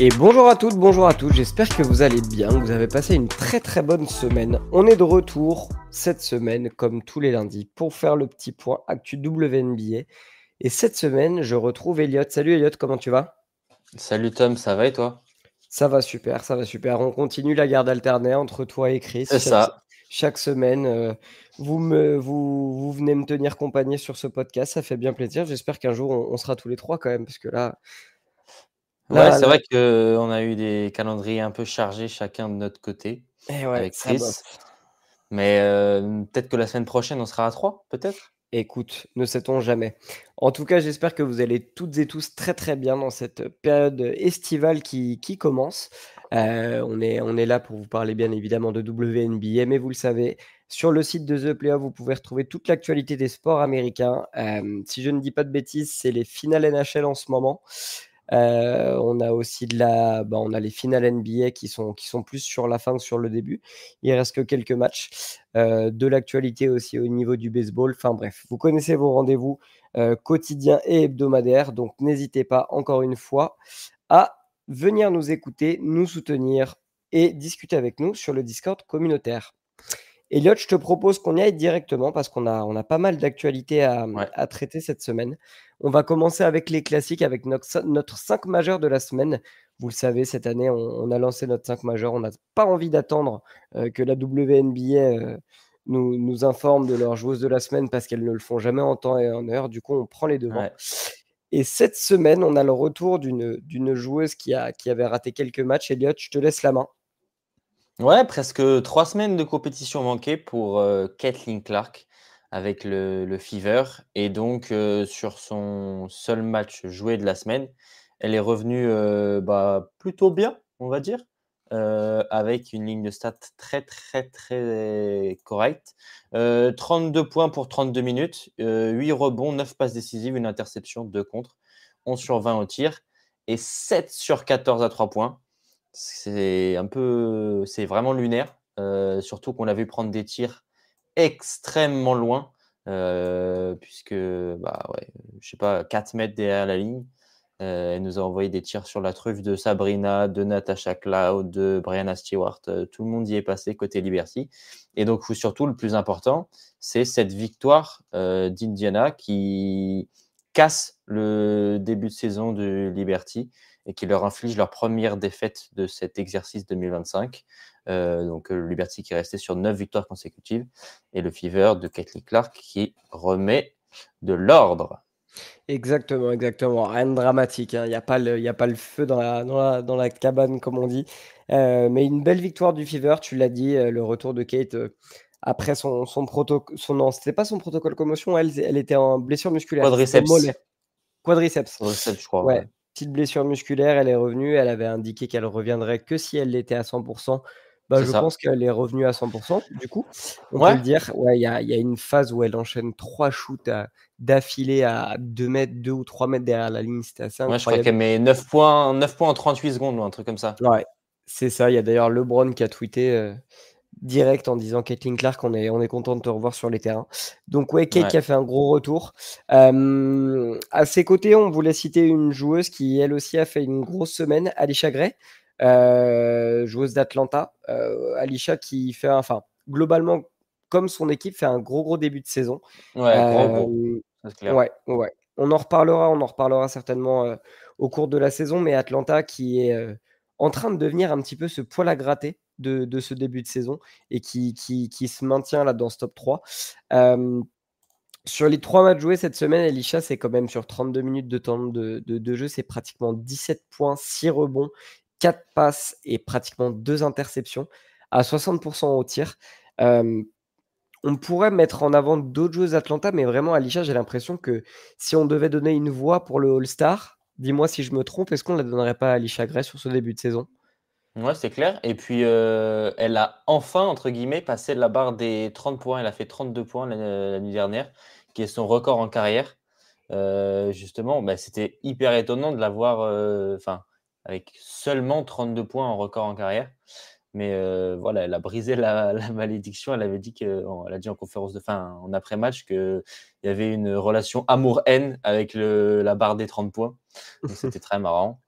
Et bonjour à toutes, bonjour à tous, j'espère que vous allez bien, que vous avez passé une très très bonne semaine. On est de retour cette semaine, comme tous les lundis, pour faire le petit point actu WNBA. Et cette semaine, je retrouve Elliot. Salut Elliot, comment tu vas? Salut Tom, ça va et toi? Ça va super, ça va super. On continue la garde alternée entre toi et Chris. C'est ça. Chaque semaine, vous venez me tenir compagnie sur ce podcast, ça fait bien plaisir. J'espère qu'un jour on sera tous les trois quand même, parce que là, Ouais, là, c'est là, vrai qu'on a eu des calendriers un peu chargés chacun de notre côté eh ouais, avec ça Chris. bosse. Mais peut-être que la semaine prochaine, on sera à 3, peut-être? Écoute, ne sait-on jamais. En tout cas, j'espère que vous allez toutes et tous très très bien dans cette période estivale qui commence. On est là pour vous parler bien évidemment de WNBA, mais vous le savez, sur le site de The Playoff, vous pouvez retrouver toute l'actualité des sports américains. Si je ne dis pas de bêtises, c'est les finales NHL en ce moment. On a aussi on a les finales NBA qui sont plus sur la fin que sur le début. Il reste que quelques matchs. De l'actualité aussi au niveau du baseball. Enfin bref, vous connaissez vos rendez-vous quotidiens et hebdomadaires. Donc n'hésitez pas encore une fois à venir nous écouter, nous soutenir et discuter avec nous sur le Discord communautaire. Elliot, je te propose qu'on y aille directement parce qu'on a pas mal d'actualités Ouais. à traiter cette semaine. On va commencer avec les classiques, avec notre 5 majeur de la semaine. Vous le savez, cette année, on a lancé notre 5 majeur. On n'a pas envie d'attendre que la WNBA nous informe de leurs joueuses de la semaine parce qu'elles ne le font jamais en temps et en heure. Du coup, on prend les devants. Ouais. Et cette semaine, on a le retour d'une joueuse qui avait raté quelques matchs. Elliot, je te laisse la main. Ouais, presque 3 semaines de compétition manquées pour Caitlin Clark avec le Fever. Et donc, sur son seul match joué de la semaine, elle est revenue plutôt bien, on va dire, avec une ligne de stats très, très, très correcte. 32 points pour 32 minutes, 8 rebonds, 9 passes décisives, une interception, 2 contre, 11 sur 20 au tir et 7 sur 14 à 3 points. C'est vraiment lunaire, surtout qu'on l'a vu prendre des tirs extrêmement loin, puisque, ouais, je sais pas, 4 mètres derrière la ligne. Elle nous a envoyé des tirs sur la truffe de Sabrina, de Natasha Cloud, de Brianna Stewart, tout le monde y est passé côté Liberty. Et donc, surtout, le plus important, c'est cette victoire d'Indiana qui casse le début de saison de Liberty et qui leur inflige leur première défaite de cet exercice 2025. Donc, le Liberty qui est resté sur 9 victoires consécutives et le Fever de Caitlin Clark qui remet de l'ordre. Exactement, exactement. Rien de dramatique, hein. Il y a pas le feu dans la cabane, comme on dit. Mais une belle victoire du Fever, tu l'as dit, le retour de Kate après son protocole. Non, c'était pas son protocole commotion, elle était en blessure musculaire. C'était au Quadriceps. mollet. Quadriceps. Quadriceps, je crois, Ouais, ouais. petite blessure musculaire, elle est revenue. Elle avait indiqué qu'elle reviendrait que si elle l'était à 100%. Bah, C'est je ça. pense qu'elle est revenue à 100%. Du coup, on peut Ouais, le dire. Ouais, il y a une phase où elle enchaîne 3 shoots d'affilée à 2 mètres, 2 ou 3 mètres derrière la ligne. C'était assez ouais, je crois incroyable. qu'elle met 9 points en 38 secondes ou un truc comme ça. Ouais, c'est ça. Il y a d'ailleurs LeBron qui a tweeté direct en disant Caitlin Clark, on est content de te revoir sur les terrains. Donc ouais, Kate Ouais. qui a fait un gros retour. À ses côtés, on voulait citer une joueuse qui elle aussi a fait une grosse semaine, Alicia Gray, joueuse d'Atlanta. Alicia qui fait, enfin, globalement, comme son équipe, fait un gros début de saison. Ouais, gros. Euh, Ça, c'est clair. ouais, ouais. On en reparlera certainement au cours de la saison, mais Atlanta qui est en train de devenir un petit peu ce poil à gratter de ce début de saison et qui se maintient là dans ce top 3. Euh, sur les 3 matchs joués cette semaine, Elisha, c'est quand même sur 32 minutes de temps de jeu, c'est pratiquement 17 points, 6 rebonds, 4 passes et pratiquement 2 interceptions à 60% au tir. Euh, on pourrait mettre en avant d'autres joueuses Atlanta, mais vraiment, Alisha, j'ai l'impression que si on devait donner une voix pour le All-Star, dis-moi si je me trompe, est-ce qu'on ne la donnerait pas à Alisha Gray sur ce début de saison? Ouais, c'est clair. Et puis, elle a enfin, entre guillemets, passé la barre des 30 points. Elle a fait 32 points la nuit dernière, qui est son record en carrière. Justement, c'était hyper étonnant de la voir, enfin, avec seulement 32 points en record en carrière. Mais voilà, elle a brisé la malédiction. Elle a dit en conférence de fin, en après-match, qu'il y avait une relation amour-haine avec la barre des 30 points. Donc, c'était très marrant.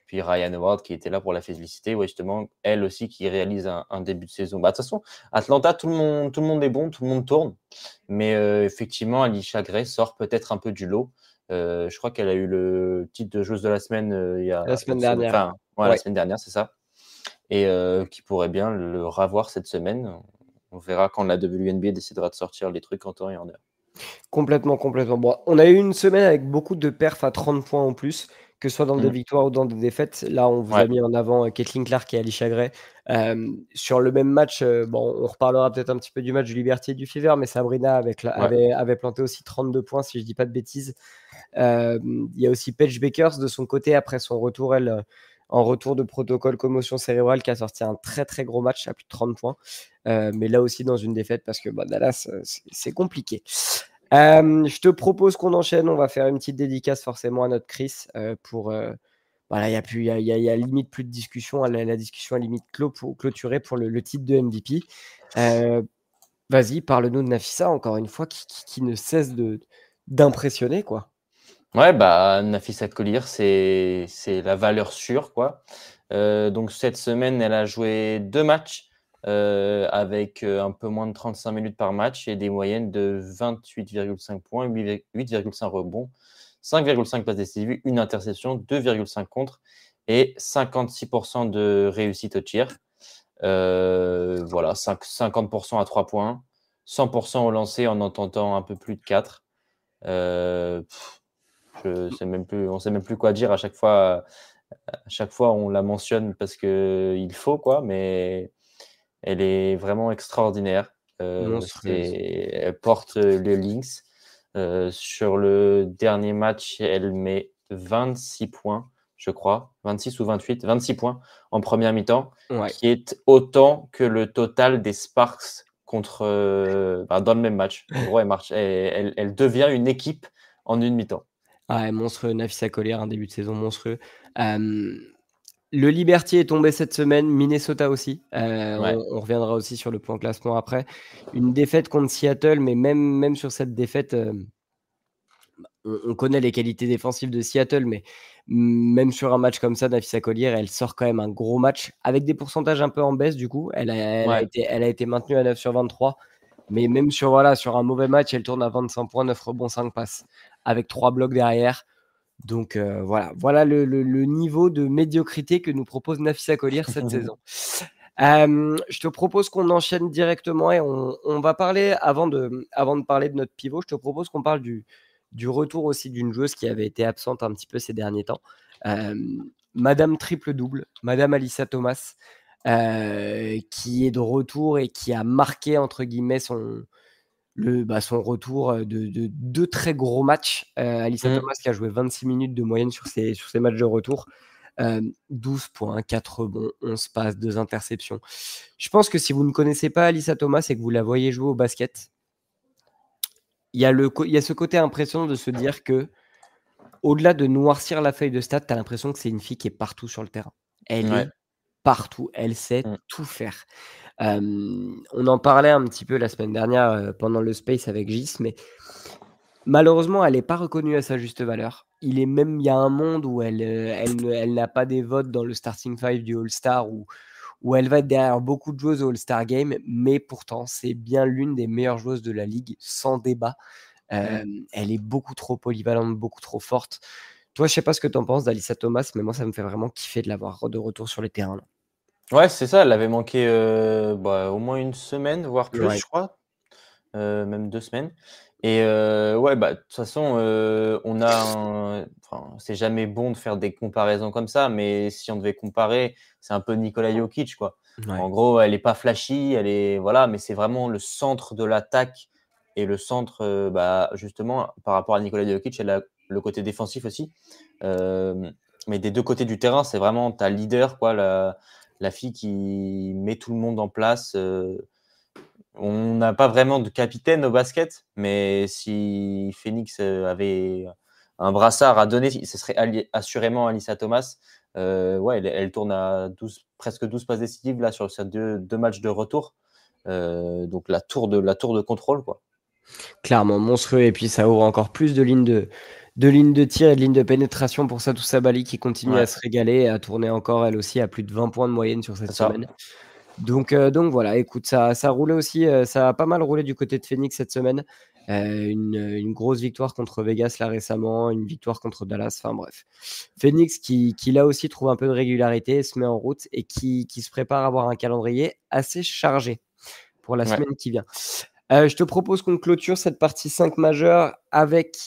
Puis Ryan Howard qui était là pour la féliciter. Ouais, justement, elle aussi qui réalise un début de saison. Bah, de toute façon, Atlanta, tout le monde est bon, tout le monde tourne. Mais effectivement, Alicia Gray sort peut-être un peu du lot. Je crois qu'elle a eu le titre de joueuse de la semaine il y La a semaine une semaine. dernière. Enfin, ouais, la Ouais. semaine dernière, c'est ça. Et qui pourrait bien le ravoir cette semaine. On verra quand la WNBA décidera de sortir les trucs en temps et en heure. Complètement, complètement. Bon, on a eu une semaine avec beaucoup de perfs à 30 points en plus, que ce soit dans des Mmh. victoires ou dans des défaites. Là, on vous a Ouais, mis en avant Caitlin Clark et Alicia Gray. Sur le même match, bon, on reparlera peut-être un petit peu du match du Liberty et du Fever, mais Sabrina ouais. avait planté aussi 32 points, si je dis pas de bêtises. Il y a aussi Paige Bakers de son côté, après son retour, elle, en retour de protocole commotion cérébrale, qui a sorti un très très gros match à plus de 30 points. Mais là aussi dans une défaite parce que Dallas, c'est compliqué. Je te propose qu'on enchaîne. On va faire une petite dédicace forcément à notre Chris pour. Voilà, il y a plus, il y a limite plus de discussion. La discussion est limite clôturée pour le titre de MVP. Euh, Vas-y, parle-nous de Nafissa encore une fois, qui ne cesse d'impressionner quoi. Ouais, bah, Nafissa Collier, c'est la valeur sûre, quoi. Donc cette semaine, elle a joué 2 matchs, avec, un peu moins de 35 minutes par match et des moyennes de 28,5 points, 8,5 rebonds, 5,5 passes décisives, 1 interception, 2,5 contres et 56 de réussite au tir. Voilà, 50 à 3 points, 100 au lancer en en tentant un peu plus de 4. Heu on sait même plus quoi dire à chaque fois on la mentionne parce qu'il faut quoi, mais elle est vraiment extraordinaire. Monstrueuse. Elle porte le Lynx. Sur le dernier match, elle met 26 points, je crois, 26 ou 28, 26 points en première mi-temps, Ouais. qui est autant que le total des Sparks contre, dans le même match. En gros, elle devient une équipe en une mi-temps. Ouais, monstrueux. Nafissa Collier, un début de saison monstrueux. Euh, Le Liberty est tombé cette semaine, Minnesota aussi. Ouais. On reviendra aussi sur le point classement après. Une défaite contre Seattle, mais même sur cette défaite, on connaît les qualités défensives de Seattle, mais même sur un match comme ça, Nafissa Collier, elle sort quand même un gros match avec des pourcentages un peu en baisse du coup. Ouais. Elle a été maintenue à 9 sur 23, mais même sur, voilà, sur un mauvais match, elle tourne à 25 points, 9 rebonds, 5 passes, avec 3 blocs derrière. Donc voilà le niveau de médiocrité que nous propose Nafissa Collier cette saison. Je te propose qu'on enchaîne directement et on va parler, avant de parler de notre pivot, je te propose qu'on parle du retour aussi d'une joueuse qui avait été absente un petit peu ces derniers temps. Euh, Madame triple-double, Madame Alyssa Thomas, qui est de retour et qui a marqué, entre guillemets, son retour de deux très gros matchs. Alyssa Mmh. Thomas qui a joué 26 minutes de moyenne sur ses matchs de retour. 12 points, 4 rebonds, 11 passes, 2 interceptions. Je pense que si vous ne connaissez pas Alyssa Thomas et que vous la voyez jouer au basket, il y a ce côté impressionnant de se dire que, au-delà de noircir la feuille de stats, tu as l'impression que c'est une fille qui est partout sur le terrain. Elle Ouais. est partout, elle sait Mmh. tout faire. On en parlait un petit peu la semaine dernière pendant le space avec Gis, mais malheureusement, elle n'est pas reconnue à sa juste valeur. Il y a un monde où elle n'a pas des votes dans le starting five du All-Star, où elle va être derrière beaucoup de joueuses au All-Star Game, mais pourtant, c'est bien l'une des meilleures joueuses de la ligue, sans débat. Mmh. Elle est beaucoup trop polyvalente, beaucoup trop forte. Toi, je sais pas ce que tu en penses d'Alyssa Thomas, mais moi, ça me fait vraiment kiffer de l'avoir de retour sur les terrains, là. Ouais, c'est ça, elle avait manqué, au moins une semaine, voire plus, Ouais. je crois, même 2 semaines et ouais, de toute façon, c'est jamais bon de faire des comparaisons comme ça, mais si on devait comparer, c'est un peu Nikola Jokic, quoi. Ouais. En gros, elle est pas flashy, elle est voilà, mais c'est vraiment le centre de l'attaque et le centre, justement, par rapport à Nikola Jokic, elle a le côté défensif aussi, mais des 2 côtés du terrain, c'est vraiment ta leader, quoi, la fille qui met tout le monde en place. On n'a pas vraiment de capitaine au basket, mais si Phoenix avait un brassard à donner, ce serait assurément Alyssa Thomas. Ouais, elle tourne à 12, presque 12 passes décisives là, sur ces deux matchs de retour. Donc la tour de contrôle, quoi. Clairement monstrueux, et puis ça ouvre encore plus de lignes de lignes de tir et de lignes de pénétration pour Satou Sabali qui continue à Ouais, se régaler et à tourner encore elle aussi à plus de 20 points de moyenne sur cette c'est ça. semaine. Donc voilà, écoute, ça roulait aussi, ça a pas mal roulé du côté de Phoenix cette semaine. Une grosse victoire contre Vegas là récemment, une victoire contre Dallas, enfin bref. Phoenix qui là aussi trouve un peu de régularité, se met en route et qui se prépare à avoir un calendrier assez chargé pour la Ouais. semaine qui vient. Je te propose qu'on clôture cette partie 5 majeure avec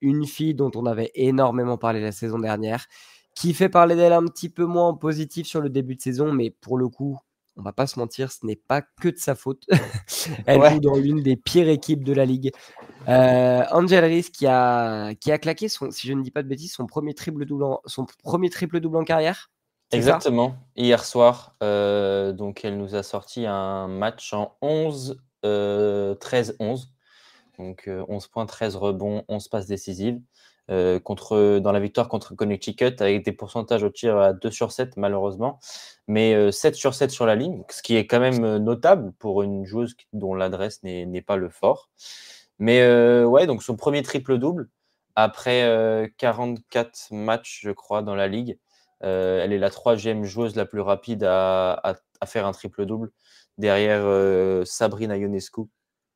une fille dont on avait énormément parlé la saison dernière, qui fait parler d'elle un petit peu moins en positif sur le début de saison, mais pour le coup, on va pas se mentir, ce n'est pas que de sa faute. Elle Ouais. joue dans l'une des pires équipes de la ligue. Angel Reese qui a claqué son, si je ne dis pas de bêtises, son premier triple double en carrière. C'est ça? Exactement. Hier soir, donc elle nous a sorti un match en 11, 13-11. Donc 11 points, 13 rebonds, 11 passes décisives, dans la victoire contre Connecticut avec des pourcentages au tir à 2 sur 7 malheureusement, mais 7 sur 7 sur la ligne, ce qui est quand même, notable pour une joueuse dont l'adresse n'est pas le fort. Mais ouais, donc son premier triple-double après, 44 matchs, je crois, dans la ligue. Elle est la 3e joueuse la plus rapide à faire un triple-double derrière, Sabrina Ionescu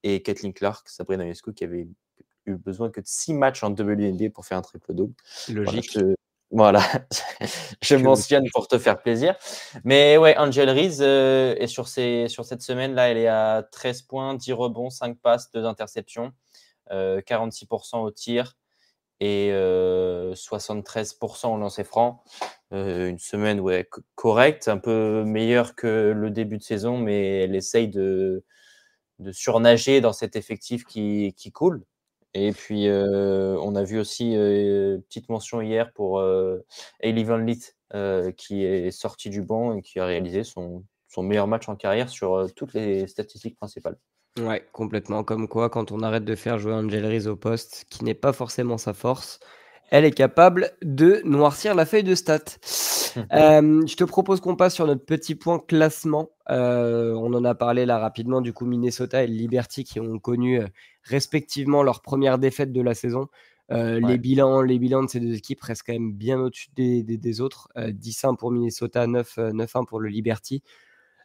et Caitlin Clark. Sabrina Ionescu qui avait eu besoin que de 6 matchs en WNBA pour faire un triple-double. Voilà, Logique. voilà, je Tu mentionne pour te faire plaisir. Mais ouais, Angel Reese, est sur cette semaine-là, elle est à 13 points, 10 rebonds, 5 passes, 2 interceptions, 46% au tir et 73% au lancer franc. Une semaine ouais, correcte, un peu meilleure que le début de saison, mais elle essaye de surnager dans cet effectif qui coule. Et puis, on a vu aussi, petite mention hier pour Hailey Van Lith, qui est sortie du banc et qui a réalisé son meilleur match en carrière sur toutes les statistiques principales. Ouais, complètement. Comme quoi, quand on arrête de faire jouer Angel Reese au poste, qui n'est pas forcément sa force, elle est capable de noircir la feuille de stats. Je te propose qu'on passe sur notre petit point classement. On en a parlé là rapidement, du coup, Minnesota et Liberty qui ont connu respectivement leur première défaite de la saison. Les Ouais. bilans de ces deux équipes restent quand même bien au-dessus des autres. 10-1 pour Minnesota, 9-1 pour le Liberty.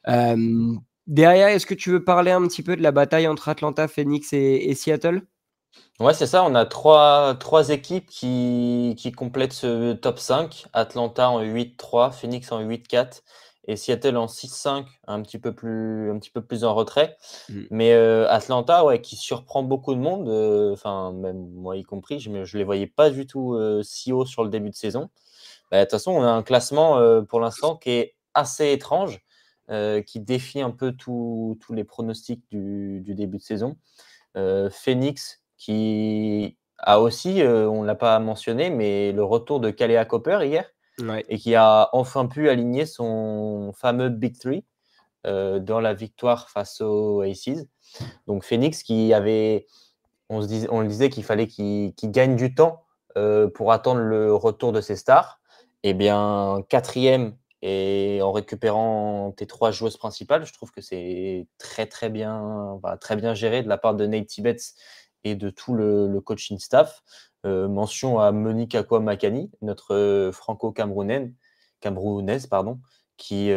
Euh, Derrière, est-ce que tu veux parler un petit peu de la bataille entre Atlanta, Phoenix et Seattle? Ouais, c'est ça. On a trois équipes qui complètent ce top 5. Atlanta en 8-3, Phoenix en 8-4 et Seattle en 6-5, un petit peu plus en retrait. Mm. Mais Atlanta, ouais, qui surprend beaucoup de monde, enfin même moi y compris, je les voyais pas du tout si haut sur le début de saison. Bah, de toute façon, on a un classement pour l'instant qui est assez étrange, qui défie un peu tous les pronostics du début de saison. Phoenix qui a aussi, on ne l'a pas mentionné, mais le retour de Kalea Copper hier Ouais. et qui a enfin pu aligner son fameux Big Three dans la victoire face aux Aces. Donc Phoenix on le disait qu'il fallait qu'il gagne du temps pour attendre le retour de ses stars. Eh bien, 4e et en récupérant tes 3 joueuses principales, je trouve que c'est très bien géré de la part de Nate Tibbetts et de tout le coaching staff. Mention à Monique Akwa-Makani, notre camerounaise, pardon, qui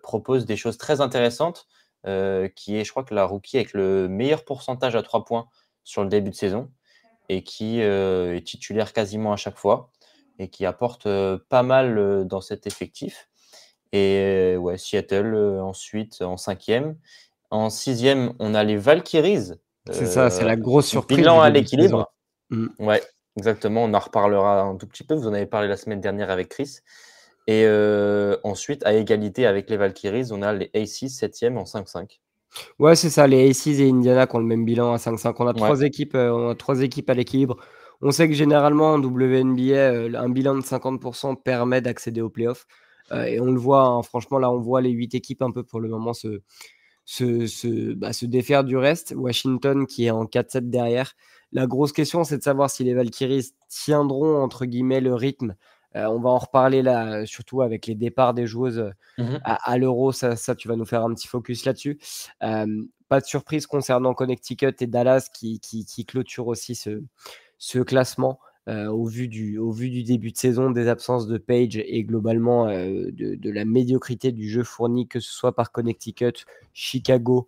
propose des choses très intéressantes, qui est, je crois que la rookie avec le meilleur pourcentage à 3 points sur le début de saison et qui est titulaire quasiment à chaque fois et qui apporte pas mal dans cet effectif. Et ouais, Seattle ensuite en 5e. En 6e, on a les Valkyries. C'est ça, c'est la grosse surprise Bilan du à début de saison. l'équilibre. Mm. Ouais, exactement. On en reparlera un tout petit peu. Vous en avez parlé la semaine dernière avec Chris. Et ensuite, à égalité avec les Valkyries, on a les Aces 7e en 5-5. Ouais, c'est ça, les Aces et Indiana qui ont le même bilan à 5-5. Ouais, On a trois équipes à l'équilibre. On sait que généralement en WNBA, un bilan de 50% permet d'accéder aux playoffs. Et on le voit, hein, franchement, là, on voit les 8 équipes un peu pour le moment se défaire du reste. Washington qui est en 4-7 derrière. La grosse question, c'est de savoir si les Valkyries tiendront, entre guillemets, le rythme. On va en reparler là, surtout avec les départs des joueuses mhm. à l'Euro. Ça, tu vas nous faire un petit focus là-dessus. Pas de surprise concernant Connecticut et Dallas qui clôturent aussi ce classement au vu du début de saison, des absences de Page et globalement de la médiocrité du jeu fourni, que ce soit par Connecticut, Chicago.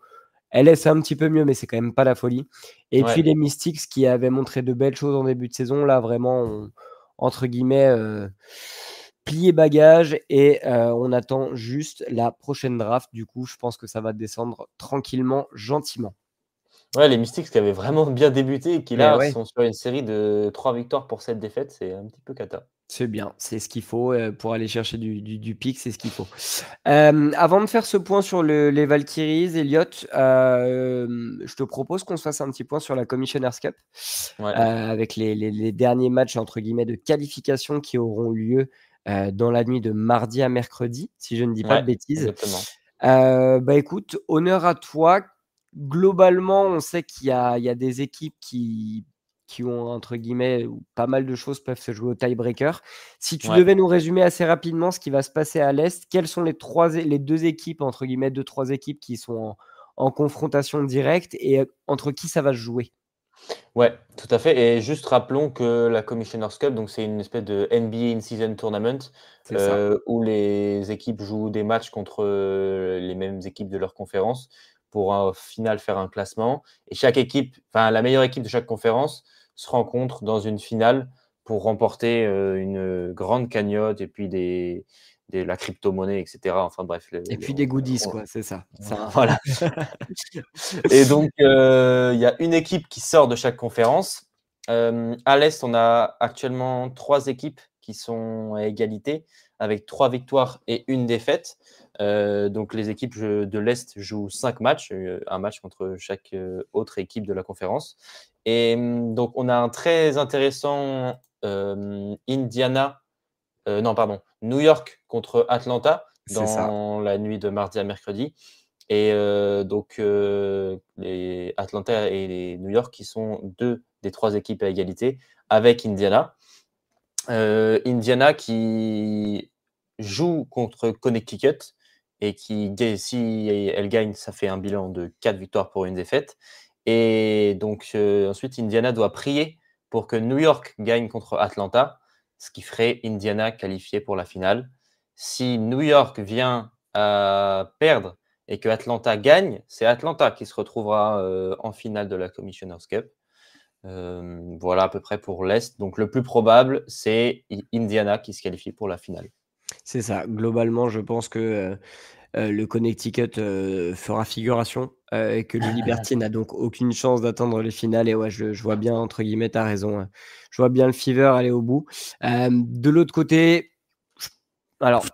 LA, c'est un petit peu mieux, mais c'est quand même pas la folie. Et puis Ouais. les Mystics qui avaient montré de belles choses en début de saison, là vraiment, entre guillemets, plié bagage et on attend juste la prochaine draft. Du coup, je pense que ça va descendre tranquillement, gentiment. Ouais, les Mystics qui avaient vraiment bien débuté et qui Mais là ouais, sont sur une série de 3 victoires pour 7 défaites, c'est un petit peu cata. c'est bien, c'est ce qu'il faut pour aller chercher du pic, c'est ce qu'il faut. Avant de faire ce point sur les Valkyries, Elliot, je te propose qu'on se fasse un petit point sur la Commissioner's Cup, Ouais, avec les derniers matchs entre guillemets de qualification qui auront eu lieu dans la nuit de mardi à mercredi, si je ne dis pas de ouais, bêtises. exactement. Bah écoute, honneur à toi. Globalement, on sait qu'il y a des équipes qui ont, entre guillemets, où pas mal de choses peuvent se jouer au tie-breaker. Si tu Ouais. devais nous résumer assez rapidement ce qui va se passer à l'Est, quelles sont les deux équipes, entre guillemets, deux, trois équipes qui sont en confrontation directe et entre qui ça va se jouer? Ouais, tout à fait et juste rappelons que la Commissioner's Cup, donc c'est une espèce de NBA In-Season Tournament, C'est ça. où les équipes jouent des matchs contre, les mêmes équipes de leur conférence pour, au final, faire un classement et chaque équipe enfin, la meilleure équipe de chaque conférence se rencontre dans une finale pour remporter, une grande cagnotte et puis la crypto-monnaie et cetera. Enfin bref, Et le puis des goodies, quoi, c'est ça. voilà. Et donc, il y a une équipe qui sort de chaque conférence. À l'Est, on a actuellement 3 équipes qui sont à égalité, avec 3 victoires et une défaite. Donc les équipes de l'Est jouent 5 matchs, 1 match contre chaque, autre équipe de la conférence. Et donc on a un très intéressant, Indiana non pardon, New York contre Atlanta C'est ça. dans la nuit de mardi à mercredi. Et donc les Atlanta et les New York qui sont 2 des 3 équipes à égalité avec Indiana. Indiana qui joue contre Connecticut et si elle gagne, ça fait un bilan de 4 victoires pour une défaite et donc ensuite Indiana doit prier pour que New York gagne contre Atlanta, ce qui ferait Indiana qualifié pour la finale. Si New York vient à perdre et que Atlanta gagne, c'est Atlanta qui se retrouvera, en finale de la Commissioner's Cup. Voilà à peu près pour l'Est. Donc le plus probable, c'est Indiana qui se qualifie pour la finale. C'est ça. Globalement, je pense que le Connecticut fera figuration et que le Liberty n'a donc aucune chance d'atteindre les finales. Et ouais, je vois bien, entre guillemets, tu as raison. Je vois bien le Fever aller au bout. De l'autre côté, alors,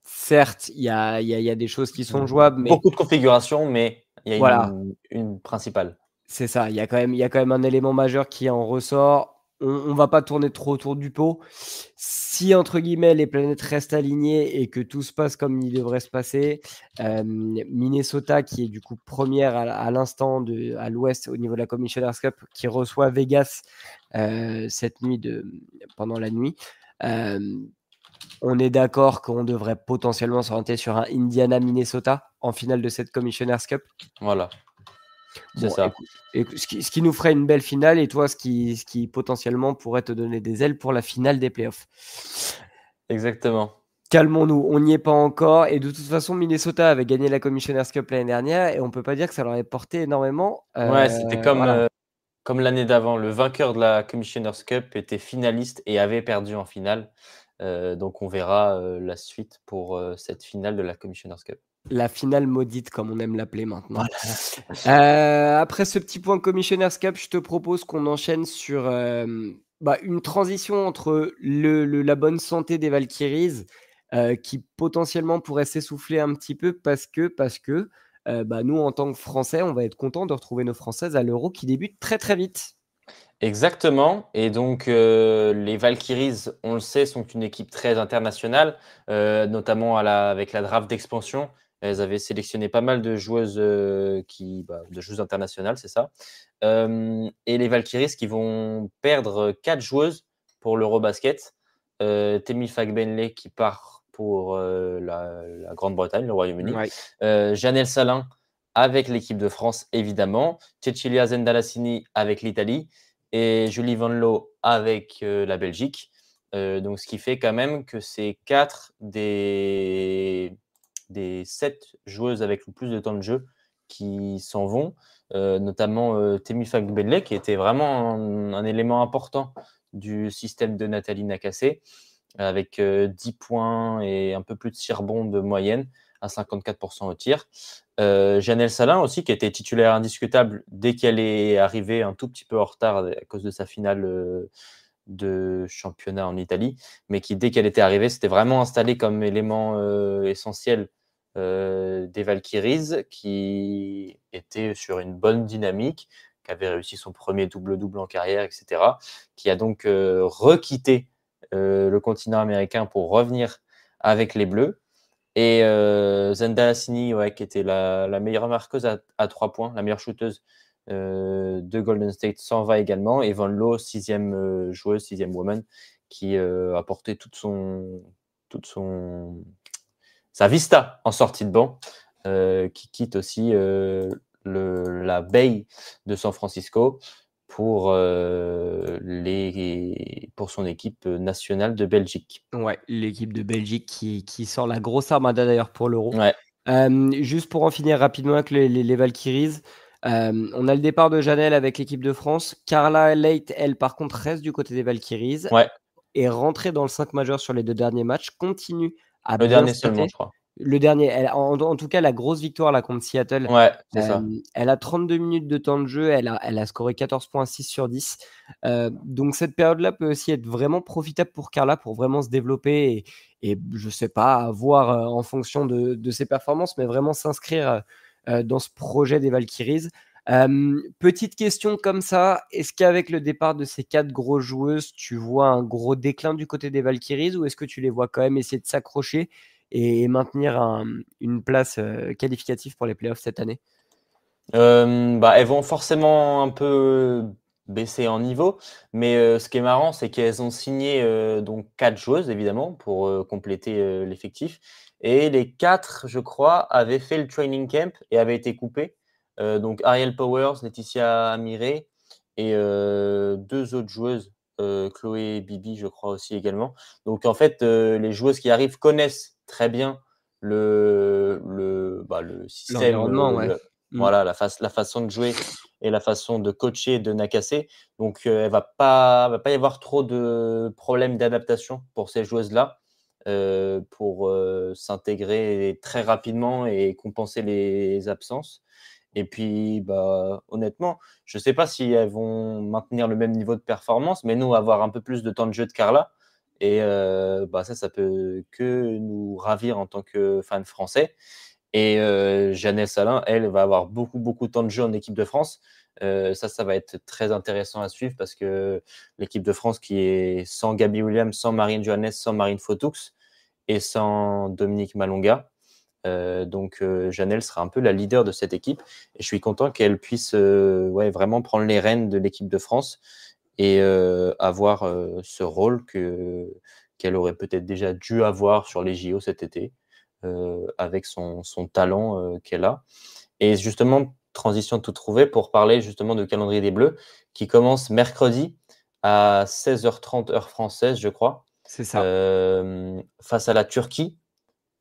certes, il y a des choses qui sont jouables, mais Beaucoup de configurations, mais il y a voilà, une principale. c'est ça. Il y a quand même un élément majeur qui en ressort. On va pas tourner trop autour du pot. Si, entre guillemets, les planètes restent alignées et que tout se passe comme il devrait se passer, Minnesota, qui est du coup première à l'instant à l'ouest au niveau de la Commissioner's Cup, qui reçoit Vegas cette nuit pendant la nuit. Euh, on est d'accord qu'on devrait potentiellement s'orienter sur un Indiana-Minnesota en finale de cette Commissioner's Cup. Voilà, c'est Bon, ça. écoute, ce qui nous ferait une belle finale et toi, ce qui potentiellement pourrait te donner des ailes pour la finale des playoffs. Exactement. Calmons-nous, on n'y est pas encore. Et de toute façon, Minnesota avait gagné la Commissioner's Cup l'année dernière et on peut pas dire que ça leur ait porté énormément. Ouais, c'était Voilà, comme l'année d'avant. Le vainqueur de la Commissioner's Cup était finaliste et avait perdu en finale. Donc on verra, la suite pour, cette finale de la Commissioner's Cup. la finale maudite, comme on aime l'appeler maintenant. Voilà. Après ce petit point Commissioner's Cup, je te propose qu'on enchaîne sur une transition entre la bonne santé des Valkyries qui potentiellement pourrait s'essouffler un petit peu parce que nous, en tant que Français, on va être content de retrouver nos Françaises à l'Euro qui débute très très vite. Exactement et donc les Valkyries, on le sait, sont une équipe très internationale, notamment avec la draft d'expansion. Elles avaient sélectionné pas mal de joueuses, de joueuses internationales, c'est ça. Et les Valkyries qui vont perdre 4 joueuses pour l'Eurobasket. Temi Fagbenle qui part pour, la Grande-Bretagne, le Royaume-Uni. Ouais. Janelle Salin avec l'équipe de France évidemment. Cecilia Zendalassini avec l'Italie et Julie Van Loo avec la Belgique. Donc, ce qui fait quand même que c'est 4 des 7 joueuses avec le plus de temps de jeu qui s'en vont, notamment Temi Fagbele, qui était vraiment un élément important du système de Nathalie Nakassé, avec 10 points et un peu plus de 6 rebonds de moyenne à 54% au tir. Janelle Salin aussi, qui était titulaire indiscutable dès qu'elle est arrivée un tout petit peu en retard à cause de sa finale de championnat en Italie, mais qui, dès qu'elle était arrivée, s'était vraiment installée comme élément essentiel des Valkyries, qui était sur une bonne dynamique, qui avait réussi son premier double-double en carrière, etc., qui a donc requitté le continent américain pour revenir avec les Bleus. Et Zenda Assini, qui était la meilleure marqueuse à 3 points, la meilleure shooteuse de Golden State, s'en va également. Et Van Loo, 6e joueuse, 6e woman, qui a porté toute sa vista en sortie de banc, qui quitte aussi la baie de San Francisco pour son équipe nationale de Belgique. Ouais, l'équipe de Belgique qui sort la grosse armada d'ailleurs pour l'Euro. Ouais. Juste pour en finir rapidement avec les Valkyries, on a le départ de Janelle avec l'équipe de France. Carla Leight, elle, par contre, reste du côté des Valkyries. Ouais. Est rentrée dans le 5 majeur sur les 2 derniers matchs, continue à Le bien dernier seulement, stater. je crois. Le dernier, en tout cas, la grosse victoire là contre Seattle. Ouais, c'est ça. Elle a 32 minutes de temps de jeu, elle a scoré 14 points, 6 sur 10. Donc cette période-là peut aussi être vraiment profitable pour Carla pour vraiment se développer et je sais pas, voir en fonction de ses performances, mais vraiment s'inscrire dans ce projet des Valkyries. Petite question comme ça, est-ce qu'avec le départ de ces 4 grosses joueuses, tu vois un gros déclin du côté des Valkyries ou est-ce que tu les vois quand même essayer de s'accrocher et maintenir une place qualificative pour les playoffs cette année? Elles vont forcément un peu baisser en niveau, mais ce qui est marrant, c'est qu'elles ont signé donc 4 joueuses, évidemment, pour compléter l'effectif. Et les 4, je crois, avaient fait le training camp et avaient été coupées. Donc Ariel Powers, Laetitia Amiré et 2 autres joueuses, Chloé et Bibi, je crois aussi également. Donc en fait, les joueuses qui arrivent connaissent très bien le système, L'environnement, ouais. voilà, la façon de jouer et la façon de coacher de Nakassé. Donc, elle va pas y avoir trop de problèmes d'adaptation pour ces joueuses-là, pour s'intégrer très rapidement et compenser les absences. Et puis, honnêtement, je ne sais pas si elles vont maintenir le même niveau de performance, mais nous, avoir un peu plus de temps de jeu de Carla. Et ça peut que nous ravir en tant que fans français. Et Janelle Salin, elle, va avoir beaucoup, beaucoup de temps de jeu en équipe de France. Ça va être très intéressant à suivre parce que l'équipe de France qui est sans Gabi Williams, sans Marine Johannes, sans Marine Fotoux et sans Dominique Malonga. Donc, Janelle sera un peu la leader de cette équipe. Et je suis content qu'elle puisse vraiment prendre les rênes de l'équipe de France et avoir ce rôle qu'elle aurait peut-être déjà dû avoir sur les JO cet été. Avec son talent qu'elle a. Et justement, transition toute trouvée pour parler justement du calendrier des Bleus qui commence mercredi à 16h30 heure française, je crois, C'est ça. face à la Turquie,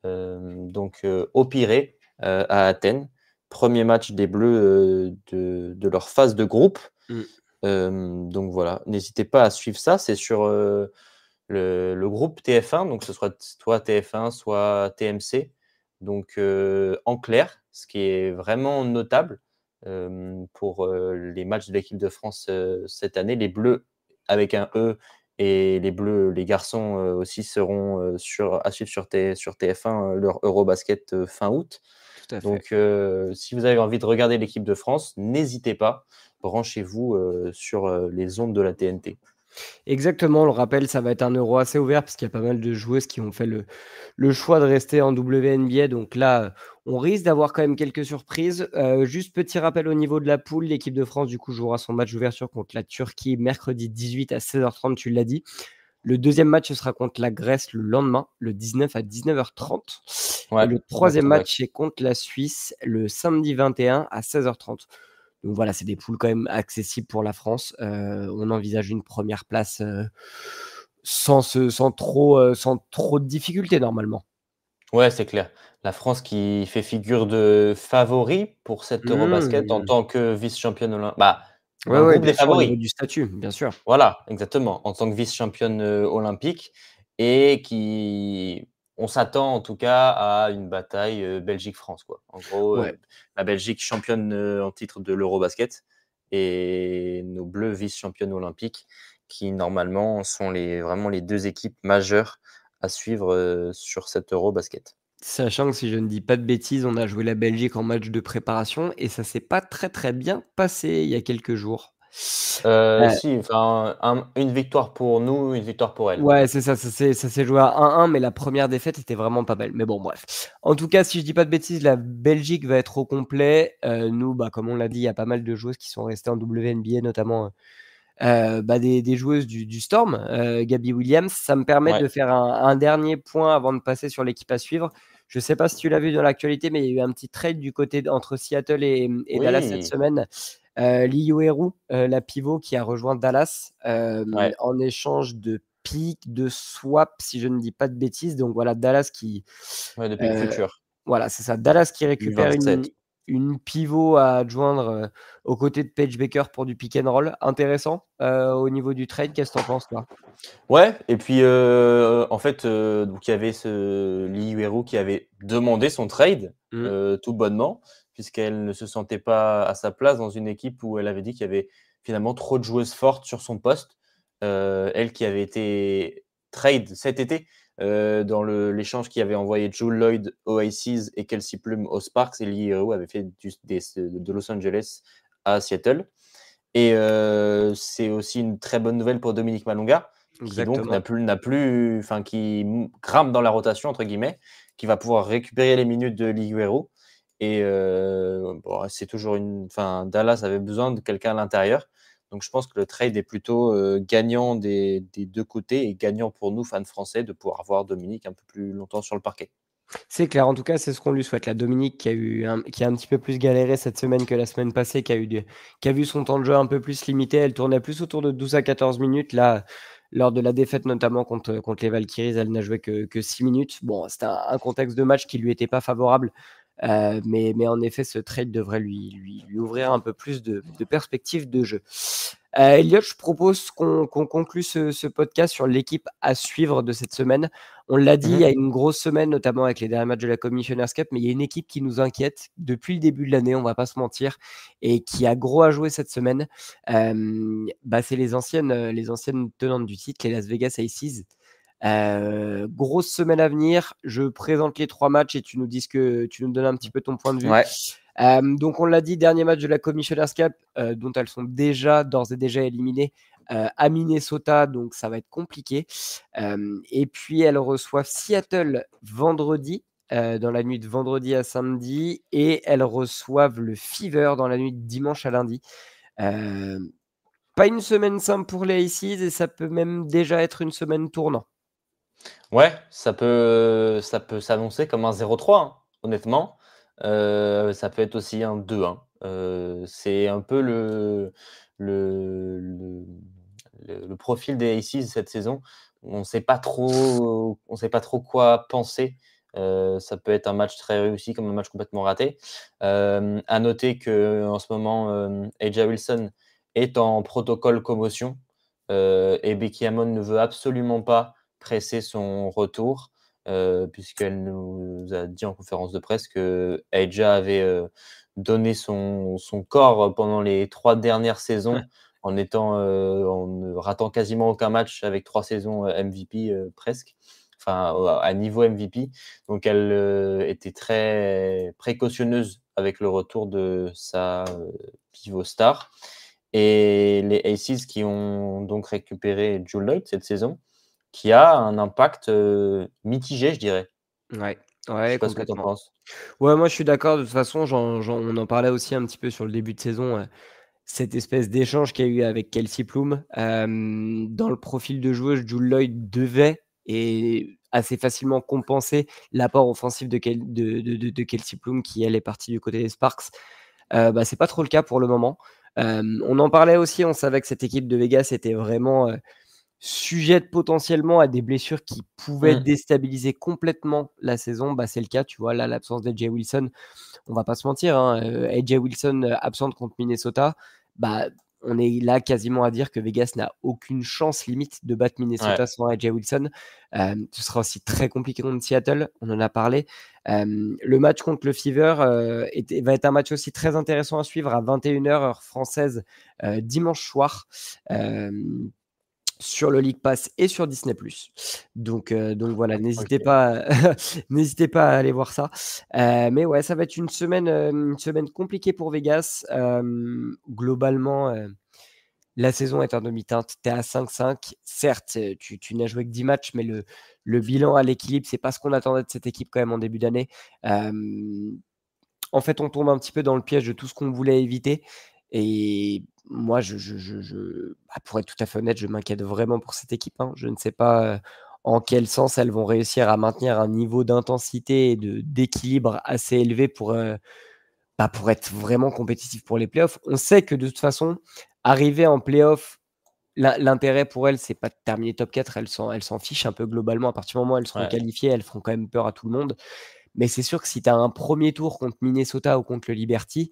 donc au Pirée, à Athènes. Premier match des Bleus de leur phase de groupe. Donc voilà, n'hésitez pas à suivre ça. C'est sur le groupe TF1, donc ce soit TF1, soit TMC. Donc en clair, ce qui est vraiment notable pour les matchs de l'équipe de France cette année, les Bleus avec un E et les Bleus, les garçons aussi seront à suivre sur TF1 leur Eurobasket fin août. Tout à fait. Donc si vous avez envie de regarder l'équipe de France, n'hésitez pas, branchez-vous sur les ondes de la TNT. Exactement, on le rappelle, ça va être un Euro assez ouvert parce qu'il y a pas mal de joueuses qui ont fait le choix de rester en WNBA. Donc là, on risque d'avoir quand même quelques surprises. Juste petit rappel au niveau de la poule, l'équipe de France du coup jouera son match d'ouverture contre la Turquie mercredi 18 à 16h30, tu l'as dit. Le deuxième match ce sera contre la Grèce le lendemain, le 19 à 19h30. Ouais, Et le troisième match est contre la Suisse le samedi 21 à 16h30. Donc voilà, c'est des poules quand même accessibles pour la France. On envisage une première place sans trop de difficultés normalement. Ouais, c'est clair. La France qui fait figure de favori pour cet Eurobasket en Mmh. tant que vice-championne bah, Ouais, dans le ouais, groupe bien des sûr, au favoris. niveau du statut, bien sûr. Voilà, exactement, en tant que vice-championne, olympique et qui on s'attend en tout cas à une bataille, Belgique-France, quoi. En gros, Ouais. la Belgique championne, en titre de l'Eurobasket et nos Bleus vice-championnes olympiques qui normalement sont vraiment les 2 équipes majeures à suivre, sur cet Eurobasket. Sachant que si je ne dis pas de bêtises, on a joué la Belgique en match de préparation et ça s'est pas très, très bien passé il y a quelques jours. Heu, Si, enfin, une victoire pour nous, une victoire pour elles. ouais, c'est ça, ça s'est joué à 1-1, mais la première défaite était vraiment pas belle. Mais bon, bref. En tout cas, si je dis pas de bêtises, la Belgique va être au complet. Nous, bah, comme on l'a dit, il y a pas mal de joueuses qui sont restées en WNBA, notamment, bah, des joueuses du Storm, Gabby Williams. Ça me permet Ouais, de faire un dernier point avant de passer sur l'équipe à suivre. Je sais pas si tu l'as vu dans l'actualité, mais il y a eu un petit trade du côté entre Seattle et Dallas cette oui, semaine. Liu Eru, la pivot qui a rejoint Dallas, ouais, en échange de pick, de swap, si je ne dis pas de bêtises. Donc voilà, Dallas qui, ouais, depuis que heu Future, voilà, c'est ça. Dallas qui récupère U27. une pivot à adjoindre, aux côtés de Paige Baker pour du pick and roll. Intéressant, au niveau du trade. Qu'est-ce que tu en penses, toi? Ouais et puis, en fait, donc il y avait ce Lee Ueru qui avait demandé son trade, Mmh. tout bonnement, puisqu'elle ne se sentait pas à sa place dans une équipe où elle avait dit qu'il y avait finalement trop de joueuses fortes sur son poste. Elle qui avait été trade cet été, dans l'échange qui avait envoyé Jewel Lloyd aux Aces et Kelsey Plum aux Sparks et Lee Ueru avait fait de Los Angeles à Seattle et c'est aussi une très bonne nouvelle pour Dominique Malonga, qui donc Exactement. enfin qui «grimpe dans la rotation» entre guillemets, qui va pouvoir récupérer les minutes de Liguero et bon, c'est toujours enfin Dallas avait besoin de quelqu'un à l'intérieur. Donc je pense que le trade est plutôt, gagnant des 2 côtés et gagnant pour nous fans français de pouvoir voir Dominique un peu plus longtemps sur le parquet. C'est clair, en tout cas, c'est ce qu'on lui souhaite. La Dominique qui a un petit peu plus galéré cette semaine que la semaine passée, qui a vu son temps de jeu un peu plus limité. Elle tournait plus autour de 12 à 14 minutes. Là, lors de la défaite, notamment contre les Valkyries, elle n'a joué que 6 minutes. Bon, c'était un contexte de match qui lui était pas favorable, mais en effet, ce trade devrait lui ouvrir un peu plus de perspectives de jeu. Elliot, je propose qu'on conclue ce podcast sur l'équipe à suivre de cette semaine. On l'a dit, il y Mmh. a une grosse semaine, notamment avec les derniers matchs de la Commissioner's Cup, mais il y a une équipe qui nous inquiète depuis le début de l'année, on va pas se mentir, et qui a gros à jouer cette semaine. Bah, c'est les anciennes tenantes du titre, les Las Vegas Aces. Grosse semaine à venir. Je présente les 3 matchs et tu nous donnes un petit peu ton point de vue. Ouais. Donc on l'a dit, dernier match de la Commissioner's Cup, dont elles sont d'ores et déjà éliminées, à Minnesota, donc ça va être compliqué. Et puis elles reçoivent Seattle vendredi, dans la nuit de vendredi à samedi, et elles reçoivent le Fever dans la nuit de dimanche à lundi. Hem, Pas une semaine simple pour les Aces et ça peut même déjà être une semaine tournant. Ouais, ça peut s'annoncer comme un 0-3, hein, honnêtement. Ça peut être aussi un 2-1. C'est un peu le le le profil des Aces cette saison. On sait pas trop quoi penser. Ça peut être un match très réussi comme un match complètement raté. À noter qu'en ce moment, A'ja Wilson est en protocole commotion, et Becky Hammon ne veut absolument pas presser son retour, puisqu'elle nous a dit en conférence de presse qu'Aja avait, donné son corps pendant les 3 dernières saisons en ne ratant quasiment aucun match avec 3 saisons, MVP, presque, enfin, à niveau MVP. Donc elle, était très précautionneuse avec le retour de sa, pivot star et les Aces qui ont donc récupéré Jewel Lloyd cette saison, qui a un impact, mitigé, je dirais. Ouais, Je sais ouais, pas ce que tu en complètement. penses? Ouais, moi je suis d'accord. De toute façon, on en parlait aussi un petit peu sur le début de saison, cette espèce d'échange qu'il y a eu avec Kelsey Plum. Dans le profil de joueuse, Jewel Lloyd devait et assez facilement compenser l'apport offensif de Kelsey Plum qui, elle, est partie du côté des Sparks. C'est pas trop le cas pour le moment. On en parlait aussi, on savait que cette équipe de Vegas était vraiment sujette potentiellement à des blessures qui pouvaient Mmh. déstabiliser complètement la saison. C'est le cas, tu vois, là, l'absence d'AJ Wilson, on va pas se mentir, hein, AJ Wilson absente contre Minnesota, on est là quasiment à dire que Vegas n'a aucune chance limite de battre Ouais. Minnesota sans AJ Wilson. Ce sera aussi très compliqué contre Seattle, on en a parlé. Le match contre le Fever va être un match aussi très intéressant à suivre à 21h heure française dimanche soir. Sur le League Pass et sur Disney+. Donc voilà, n'hésitez OK. pas, n'hésitez pas à aller voir ça. Mais ouais, ça va être une semaine compliquée pour Vegas. Globalement, la saison est en demi-teinte. Tu es à 5-5. Certes, tu n'as joué que 10 matchs, mais le bilan à l'équilibre, c'est pas ce qu'on attendait de cette équipe quand même en début d'année. En fait, on tombe un petit peu dans le piège de tout ce qu'on voulait éviter. Et moi, pour être tout à fait honnête, je m'inquiète vraiment pour cette équipe, hein. Je ne sais pas en quel sens elles vont réussir à maintenir un niveau d'intensité et d'équilibre assez élevé pour être vraiment compétitif pour les playoffs. On sait que de toute façon, arriver en playoff, l'intérêt pour elles, c'est pas de terminer top 4. Elles s'en fichent un peu globalement. À partir du moment où elles seront Ouais. qualifiées, elles feront quand même peur à tout le monde. Mais c'est sûr que si tu as un premier tour contre Minnesota ou contre le Liberty,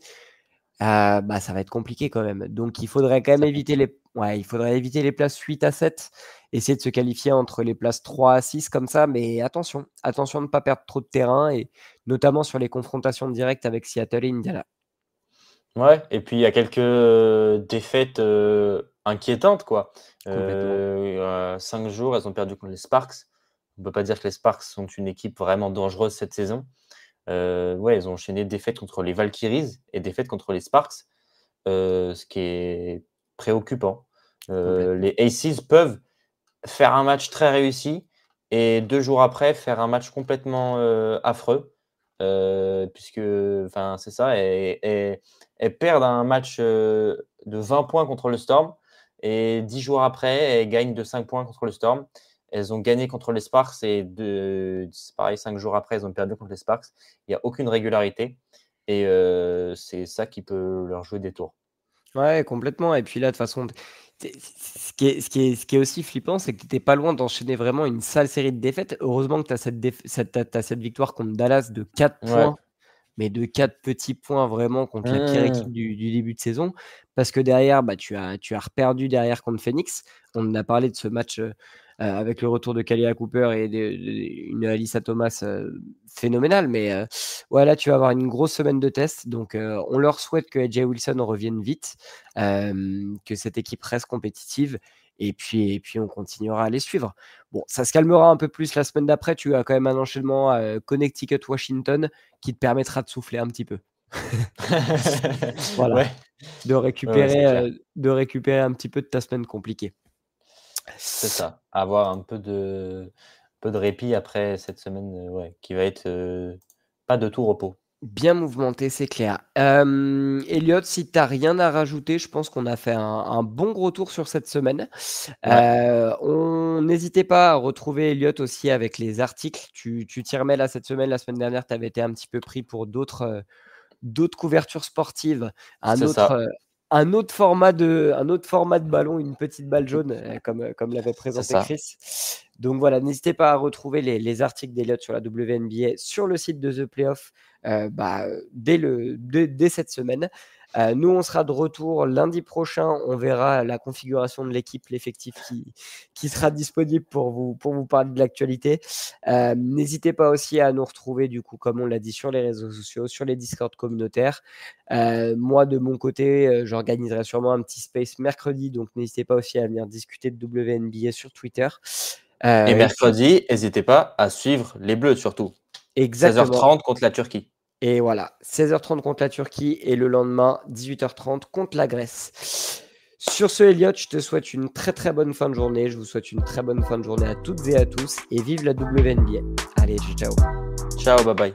ça va être compliqué quand même. Donc il faudrait quand même Ça pique. il faudrait éviter les places 8 à 7, essayer de se qualifier entre les places 3 à 6 comme ça, mais attention de ne pas perdre trop de terrain et notamment sur les confrontations directes avec Seattle et Indiana. Ouais, et puis il y a quelques défaites inquiétantes, quoi. Complètement. 5 jours, elles ont perdu contre les Sparks. On peut pas dire que les Sparks sont une équipe vraiment dangereuse cette saison. Ouais, elles ont enchaîné défaites contre les Valkyries et défaites contre les Sparks, ce qui est préoccupant. Complètement. Les Aces peuvent faire un match très réussi et 2 jours après faire un match complètement affreux, puisque enfin, c'est ça et elles perdent un match de 20 points contre le Storm et 10 jours après, elles gagnent de 5 points contre le Storm. Elles ont gagné contre les Sparks et c'est pareil, 5 jours après, elles ont perdu contre les Sparks. Il y a aucune régularité et c'est ça qui peut leur jouer des tours. Ouais, complètement. Et puis là, de toute façon, ce qui est aussi flippant, c'est que tu étais pas loin d'enchaîner vraiment une sale série de défaites. Heureusement que tu as cette victoire contre Dallas de 4 Ouais. points, mais de 4 petits points vraiment contre la pire Mmh. équipe du début de saison. Parce que derrière, tu as reperdu derrière contre Phoenix. On en a parlé de ce match avec le retour de Kalia Cooper et une Alyssa Thomas phénoménale. Mais ouais, là, tu vas avoir une grosse semaine de tests. Donc, on leur souhaite que AJ Wilson revienne vite, que cette équipe reste compétitive. Et puis, on continuera à les suivre. Bon, ça se calmera un peu plus la semaine d'après. Tu as quand même un enchaînement Connecticut-Washington qui te permettra de souffler un petit peu. Voilà, Ouais, de ouais, c'est récupérer, clair. un petit peu de ta semaine compliquée. C'est ça. Avoir un peu de répit après cette semaine, ouais, qui va être, pas de tout repos. Bien mouvementé, c'est clair. Elliot, si tu as rien à rajouter, je pense qu'on a fait un bon gros tour sur cette semaine. Ouais, On n'hésitait pas à retrouver Elliot aussi avec les articles. Tu t'y remets là cette semaine. La semaine dernière, tu avais été un petit peu pris pour d'autres couvertures sportives, un c'est autre, ça, heu, un autre format de ballon, une petite balle jaune, comme l'avait c'est présenté ça. Chris. Donc voilà, n'hésitez pas à retrouver les articles d'Elliott sur la WNBA sur le site de The Playoff, dès cette semaine. Nous, on sera de retour lundi prochain. On verra la configuration de l'équipe, l'effectif qui sera disponible pour vous parler de l'actualité. N'hésitez pas aussi à nous retrouver, du coup, comme on l'a dit, sur les réseaux sociaux, sur les Discord communautaires. Moi, de mon côté, j'organiserai sûrement un petit space mercredi, donc n'hésitez pas aussi à venir discuter de WNBA sur Twitter. Et Et puis, mercredi, hésitez pas à suivre les Bleus surtout. exactement. 16h30 contre la Turquie. Et voilà, 16h30 contre la Turquie et le lendemain, 18h30 contre la Grèce. Sur ce, Elliot, je te souhaite une très très bonne fin de journée. Je vous souhaite une très bonne fin de journée à toutes et à tous et vive la WNBA. Allez, ciao. Ciao, bye bye.